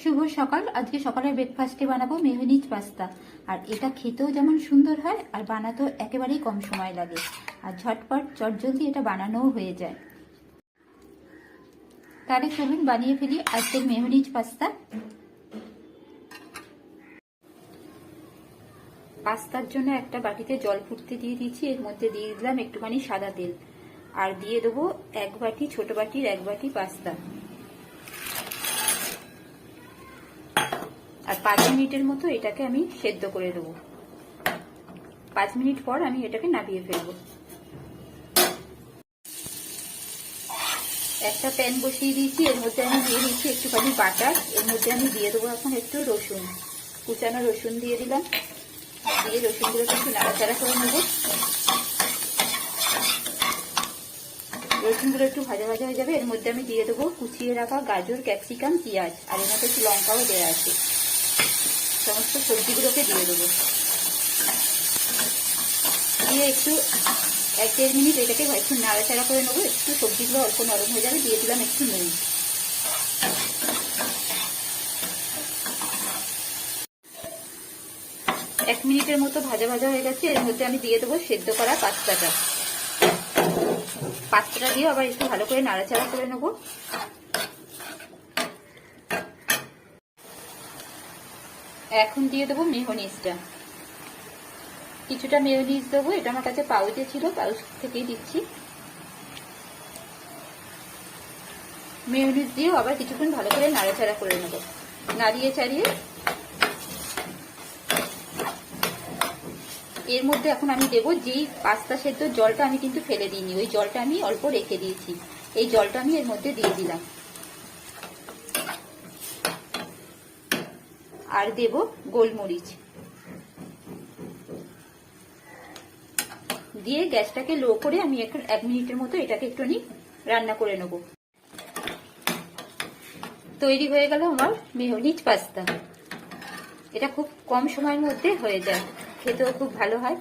শুভ সকাল। আজকে সকালের ব্রেকফাস্টে বানাবো মেয়োনিজ পাস্তা। আর এটা খেতেও যেমন সুন্দর হয় আর বানাতেও একেবারেই কম সময় লাগে, আর ঝটপট চটজলদি এটা বানানোও হয়ে যায়। তাহলে চলুন বানিয়ে ফেলি আজকের মেয়োনিজ পাস্তা। পাস্তার জন্য একটা বাটিতে জল ফুটতে দিয়ে দিয়েছি, এর মধ্যে দিয়ে দিলাম একটুখানি সাদা তেল, আর দিয়ে দেবো এক বাটি, ছোট বাটির এক বাটি পাস্তা। আর 5 মিনিটের মতো এটাকে আমি সেদ্ধ করে দেবো। 5 মিনিট পর আমি এটাকে নামিয়ে ফেলবো। একটা প্যান বসিয়ে দিয়েছি, এর মধ্যে আমি দিয়ে দিচ্ছি একটুখানি বাটার। এর মধ্যে আমি দিয়ে দেবো এখন একটু রসুন, কুচানো রসুন দিয়ে দিলাম। দিয়ে রসুনগুলো একটু নাড়াচাড়া করে নেব। রসুনগুলো একটু ভাজা ভাজা হয়ে যাবে, এর মধ্যে আমি দিয়ে দেবো কুচিয়ে রাখা গাজর, ক্যাপসিকাম, পেঁয়াজ, আর এর মধ্যে একটু লঙ্কাও দেওয়া আছে। সমস্ত সবজিগুলোকে দিয়ে দেবো। দিয়ে একটু 1-1.5 মিনিট এটাকে একটু নাড়াচাড়া করে নেবো। একটু সবজিগুলো অল্প নরম হয়ে যাবে, দিয়ে দিলাম একটু নুন। 1 মিনিটের মতো ভাজা ভাজা হয়ে গেছে, এর মধ্যে আমি দিয়ে দেবো সেদ্ধ করা পাস্তাটা। পাস্তাটা দিয়ে আবার একটু ভালো করে নাড়াচাড়া করে নেবো। এখন দিয়ে দেবো মেয়োনিজটা। কিছুটা মেয়োনিজ দেবো, এটা আমার কাছে পাউচে ছিল, পাউচ থেকেই দিচ্ছি। মেয়োনিজ দিয়ে আবার কিছুক্ষণ ভালো করে নাড়াচাড়া করে নেব। নাড়িয়ে চাড়িয়ে এর মধ্যে এখন আমি দেবো যেই পাস্তা সেদ্ধ জলটা আমি কিন্তু ফেলে দিইনি, ওই জলটা আমি অল্প রেখে দিয়েছি, এই জলটা আমি এর মধ্যে দিয়ে দিলাম। আর দেব গোলমরিচ, দিয়ে গ্যাসটাকে লো করে আমি এখন 1 মিনিটের মতো এটাকে একটুখানি রান্না করে নেব। তৈরি হয়ে গেল আমার মেয়োনিজ পাস্তা। এটা খুব কম সময়ের মধ্যে হয়ে যায়, খেতেও খুব ভালো হয়।